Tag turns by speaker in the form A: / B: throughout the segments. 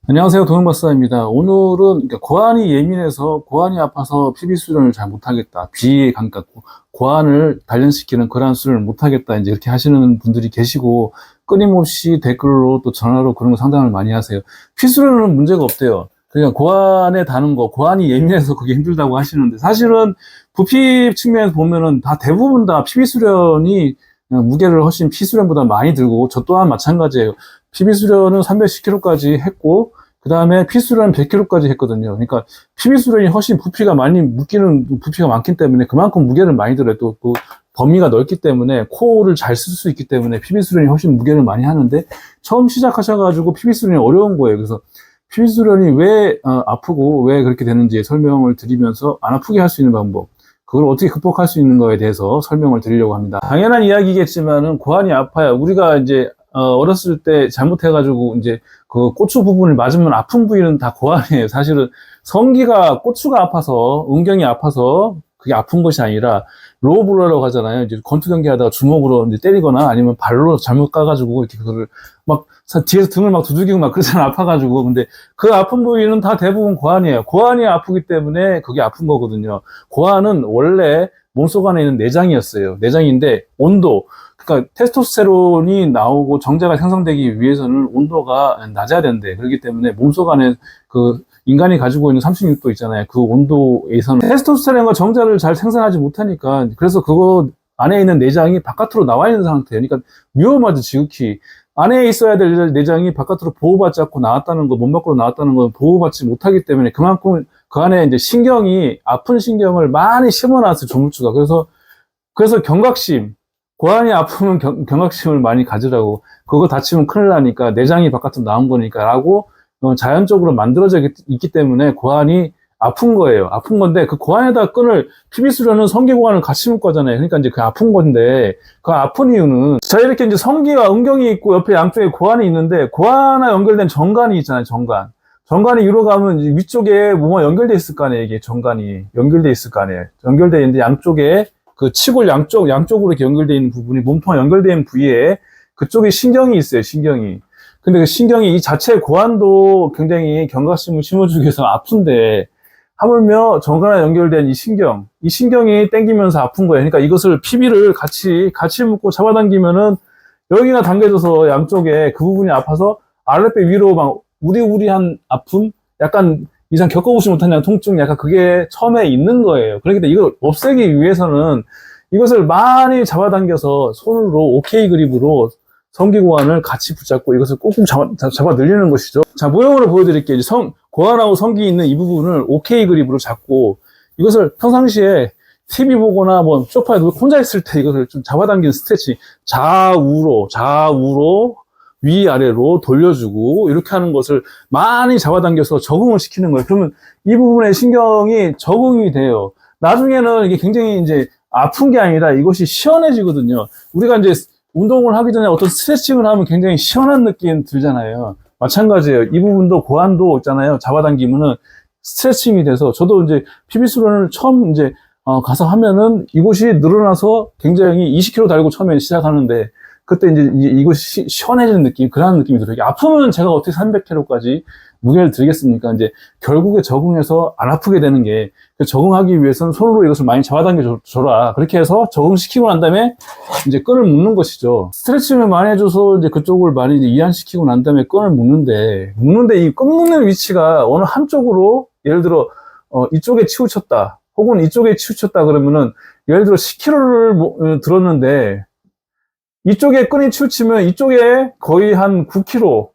A: 안녕하세요. 동영박사입니다. 오늘은 그러니까 고환이 예민해서 고환이 아파서 피비 수련을 잘 못하겠다. 비에 가깝고 고환을 단련시키는 그러한 수련을 못하겠다. 이제 이렇게 하시는 분들이 계시고 끊임없이 댓글로 또 전화로 그런 거 상담을 많이 하세요. 피 수련은 문제가 없대요. 그러니까 고환에 다는 거, 고환이 예민해서 그게 힘들다고 하시는데 사실은 부피 측면에서 보면은 다 대부분 다 피비 수련이 무게를 훨씬 피 수련보다 많이 들고 저 또한 마찬가지예요. PB 수련은 310kg까지 했고, 그 다음에 피 수련은 100kg까지 했거든요. 그러니까 PB 수련이 훨씬 부피가 많이 묶이는 부피가 많기 때문에 그만큼 무게를 많이 들어요. 또 그 범위가 넓기 때문에 코어를 잘 쓸 수 있기 때문에 PB 수련이 훨씬 무게를 많이 하는데 처음 시작하셔가지고 PB 수련이 어려운 거예요. 그래서 PB 수련이 왜 아프고 왜 그렇게 되는지 설명을 드리면서 안 아프게 할 수 있는 방법, 그걸 어떻게 극복할 수 있는 거에 대해서 설명을 드리려고 합니다. 당연한 이야기겠지만은 고환이 아파요. 우리가 이제 어렸을 때 잘못해가지고 이제 그 고추 부분을 맞으면 아픈 부위는 다 고환이에요. 사실은 성기가 고추가 아파서 은경이 아파서 그게 아픈 것이 아니라 로우블러라고 하잖아요. 이제 권투 경기 하다가 주먹으로 이제 때리거나 아니면 발로 잘못 까가지고 이렇게 그거를 막 뒤에서 등을 막 두들기고 막 그러잖아, 아파가지고. 근데 그 아픈 부위는 다 대부분 고환이에요. 고환이 아프기 때문에 그게 아픈 거거든요. 고환은 원래 몸속 안에 있는 내장이었어요. 내장인데 온도, 그러니까 테스토스테론이 나오고 정자가 생성되기 위해서는 온도가 낮아야 된대. 그렇기 때문에 몸속 안에 그 인간이 가지고 있는 36도 있잖아요. 그 온도에서는 테스토스테론과 정자를 잘 생산하지 못하니까, 그래서 그거 안에 있는 내장이 바깥으로 나와 있는 상태예요. 그러니까 위험하죠, 지극히. 안에 있어야 될 내장이 바깥으로 보호받지 않고 나왔다는 거, 몸 밖으로 나왔다는 건 보호받지 못하기 때문에 그만큼 그 안에 이제 신경이, 아픈 신경을 많이 심어놨어요, 조물주가. 그래서 경각심, 고환이 아프면 경각심을 많이 가지라고. 그거 다치면 큰일 나니까, 내장이 바깥으로 나온 거니까 라고 자연적으로 만들어져 있기 때문에 고환이 아픈 거예요. 아픈 건데 그 고환에다 끈을, 피비 수련은 성기 고환을 같이 묶을 거잖아요. 그러니까 이제 그 아픈 건데, 그 아픈 이유는 자, 이렇게 이제 성기와 은경이 있고 옆에 양쪽에 고환이 있는데, 고환과 연결된 정관이 있잖아요. 정관이 위로 가면 위쪽에 뭐가 연결돼 있을 거 아니에요. 이게 정관이 연결돼 있을 거 아니에요. 연결돼 있는데 양쪽에 그 치골 양쪽으로 이렇게 연결되어 있는 부분이, 몸통과 연결되어 있는 부위에 그쪽에 신경이 있어요, 신경이. 근데 그 신경이, 이 자체 고환도 굉장히 경각심을 심어주기 위해서 아픈데, 하물며 정관에 연결된 이 신경이 땡기면서 아픈 거예요. 그러니까 이것을 피비를 같이 묶고 잡아당기면은 여기가 당겨져서 양쪽에 그 부분이 아파서 아랫배 위로 막 우리우리한 아픔? 약간 이상 겪어보지 못한 통증, 약간 그게 처음에 있는 거예요. 그러니까 이걸 없애기 위해서는 이것을 많이 잡아당겨서 손으로 오케이 그립으로 성기고환을 같이 붙잡고 이것을 꾹꾹 잡아 늘리는 것이죠. 자, 모형으로 보여드릴게요. 고환하고 성기 있는 이 부분을 오케이 그립으로 잡고 이것을 평상시에 TV 보거나 뭐 소파에 혼자 있을 때 이것을 좀 잡아당기는 스트레칭, 좌우로 위아래로 돌려주고 이렇게 하는 것을 많이 잡아당겨서 적응을 시키는 거예요. 그러면 이 부분의 신경이 적응이 돼요. 나중에는 이게 굉장히 이제 아픈 게 아니라 이것이 시원해지거든요. 우리가 이제 운동을 하기 전에 어떤 스트레칭을 하면 굉장히 시원한 느낌 들잖아요. 마찬가지예요. 이 부분도 고환도 있잖아요. 잡아당기면은 스트레칭이 돼서, 저도 이제 피비 수련을 처음 이제 가서 하면은 이곳이 늘어나서 굉장히 20kg 달고 처음에 시작하는데, 그때 이제 이곳이 시원해지는 느낌, 그런 느낌이 들어요. 아프면 제가 어떻게 300kg까지 무게를 들겠습니까? 이제 결국에 적응해서 안 아프게 되는 게, 적응하기 위해서는 손으로 이것을 많이 잡아당겨 줘라. 그렇게 해서 적응시키고 난 다음에 이제 끈을 묶는 것이죠. 스트레칭을 많이 해줘서 이제 그쪽을 많이 이제 이완시키고 난 다음에 끈을 묶는데 이 끈 묶는 위치가 어느 한쪽으로, 예를 들어 이쪽에 치우쳤다, 혹은 이쪽에 치우쳤다 그러면은, 예를 들어 10kg를 들었는데 이쪽에 끈이 치우치면 이쪽에 거의 한 9kg,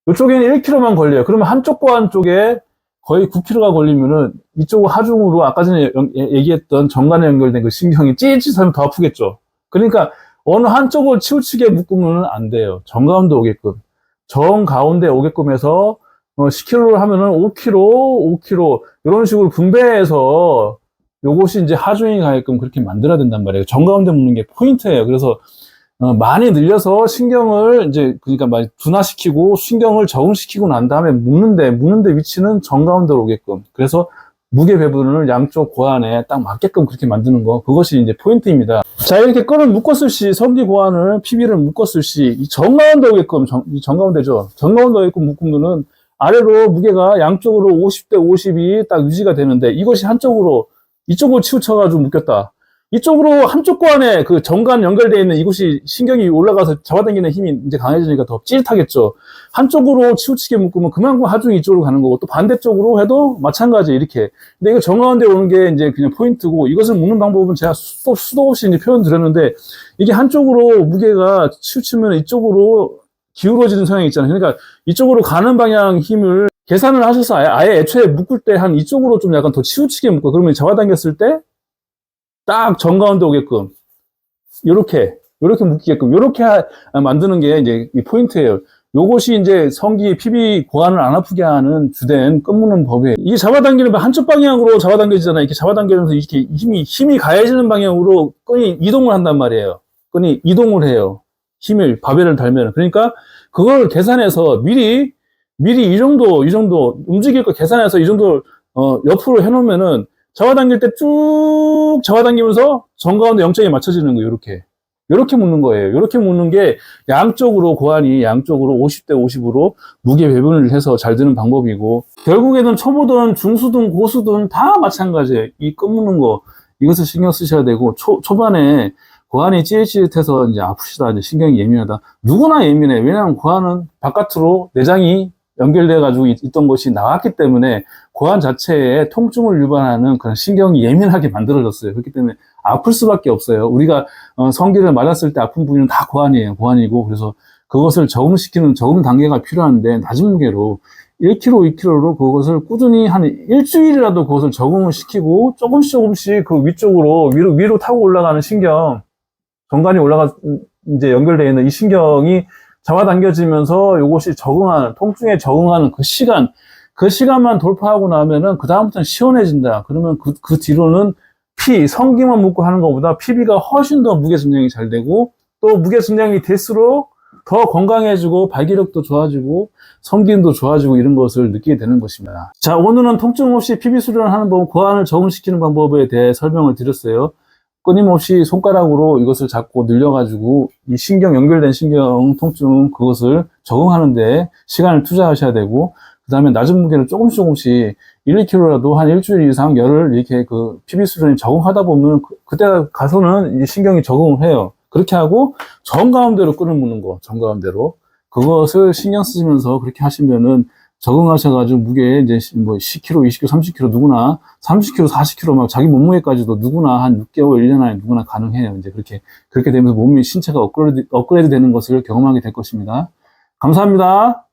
A: 이쪽에는 1kg만 걸려요. 그러면 한쪽과 한쪽에 거의 9kg가 걸리면은 이쪽 하중으로 아까 전에 얘기했던 정관에 연결된 그 신경이 찌릿찌릿하면 더 아프겠죠. 그러니까 어느 한쪽을 치우치게 묶으면 안 돼요. 정가운데 오게끔. 정가운데 오게끔 해서 10kg를 하면은 5kg 이런 식으로 분배해서 요것이 이제 하중이 가게끔 그렇게 만들어야 된단 말이에요. 정가운데 묶는 게 포인트예요. 그래서 많이 늘려서 신경을 이제, 그러니까 많이 둔화시키고 신경을 적응시키고 난 다음에 묶는데 위치는 정가운데로 오게끔. 그래서 무게 배분을 양쪽 고환에 딱 맞게끔 그렇게 만드는 거, 그것이 이제 포인트입니다. 자, 이렇게 끈을 묶었을 시, 성기 고환을, 피비를 묶었을 시, 이 정가운데 오게끔, 이 정가운데죠. 정가운데 오게끔 묶으면은 아래로 무게가 양쪽으로 50대 50이 딱 유지가 되는데 이것이 이쪽으로 치우쳐가지고 묶였다. 이쪽으로 한쪽 고안에 그 정관 연결되어 있는 이곳이 신경이 올라가서 잡아당기는 힘이 이제 강해지니까 더 찌릿하겠죠. 한쪽으로 치우치게 묶으면 그만큼 하중이 이쪽으로 가는 거고 또 반대쪽으로 해도 마찬가지 이렇게. 근데 이거 정가운데 오는 게 이제 그냥 포인트고 이것을 묶는 방법은 제가 수도 없이 이제 표현 드렸는데 이게 한쪽으로 무게가 치우치면 이쪽으로 기울어지는 성향이 있잖아요. 그러니까 이쪽으로 가는 방향 힘을 계산을 하셔서 아예 애초에 묶을 때 한 이쪽으로 좀 약간 더 치우치게 묶어. 그러면 잡아당겼을 때 딱 정가운데 오게끔 요렇게 묶이게끔 요렇게 만드는 게 이제 이 포인트예요. 요것이 이제 성기 PB 고환을 안 아프게 하는 주된 끈무는 법이에요. 이게 잡아당기는 한쪽 방향으로 잡아당겨지잖아요. 이렇게 잡아당기면서 이렇게 힘이 가해지는 방향으로 끈이 이동을 한단 말이에요. 끈이 이동을 해요. 힘을 바벨을 달면. 그러니까 그걸 계산해서 미리 이 정도 움직일 거 계산해서 이 정도 옆으로 해놓으면은 잡아당길 때 쭉 잡아당기면서 정가운데 0점이 맞춰지는 거예요. 요렇게 묶는 거예요. 요렇게 묶는 게 양쪽으로 고환이 양쪽으로 50대 50으로 무게 배분을 해서 잘 드는 방법이고 결국에는 초보든 중수든 고수든 다 마찬가지예요. 이 끈 묶는 거 이것을 신경 쓰셔야 되고 초반에 고환이 찌릿찌릿해서 이제 아프시다 이제 신경이 예민하다 누구나 예민해. 왜냐하면 고환은 바깥으로 내장이 연결돼 가지고 있던 것이 나왔기 때문에 고환 자체에 통증을 유발하는 그런 신경이 예민하게 만들어졌어요. 그렇기 때문에 아플 수밖에 없어요. 우리가 성기를 말랐을 때 아픈 부위는 다 고환이고 그래서 그것을 적응시키는 적응 단계가 필요한데 낮은 무게로 1kg, 2kg로 그것을 꾸준히 한 일주일이라도 그것을 적응을 시키고 조금씩 그 위쪽으로 위로 타고 올라가는 신경 정관이 이제 연결되어 있는 이 신경이 잡아당겨지면서 이것이 통증에 적응하는 그 시간만 돌파하고 나면은 그다음부터는 시원해진다. 그러면 그 뒤로는 성기만 묶고 하는 것보다 PB가 훨씬 더 무게 증량이 잘 되고 또 무게 증량이 될수록 더 건강해지고 발기력도 좋아지고 성기능도 좋아지고 이런 것을 느끼게 되는 것입니다. 자, 오늘은 통증 없이 PB 수련을 하는 법, 고환을 적응시키는 방법에 대해 설명을 드렸어요. 끊임없이 손가락으로 이것을 잡고 늘려가지고 이 연결된 신경 통증 그것을 적응하는데 시간을 투자하셔야 되고 그 다음에 낮은 무게를 조금씩 1, 2kg라도 한 일주일 이상 열을 이렇게 그 PB 수련이 적응하다 보면 그때 가서는 이 신경이 적응을 해요. 그렇게 하고 정가운데로 끈을 묶는 거, 정가운데로 그것을 신경 쓰시면서 그렇게 하시면은 적응하셔가지고 무게 이제 뭐 10kg, 20kg, 30kg 누구나 30kg, 40kg 막 자기 몸무게까지도 누구나 한 6개월, 1년 안에 누구나 가능해요. 이제 그렇게 되면서 신체가 업그레이드 되는 것을 경험하게 될 것입니다. 감사합니다.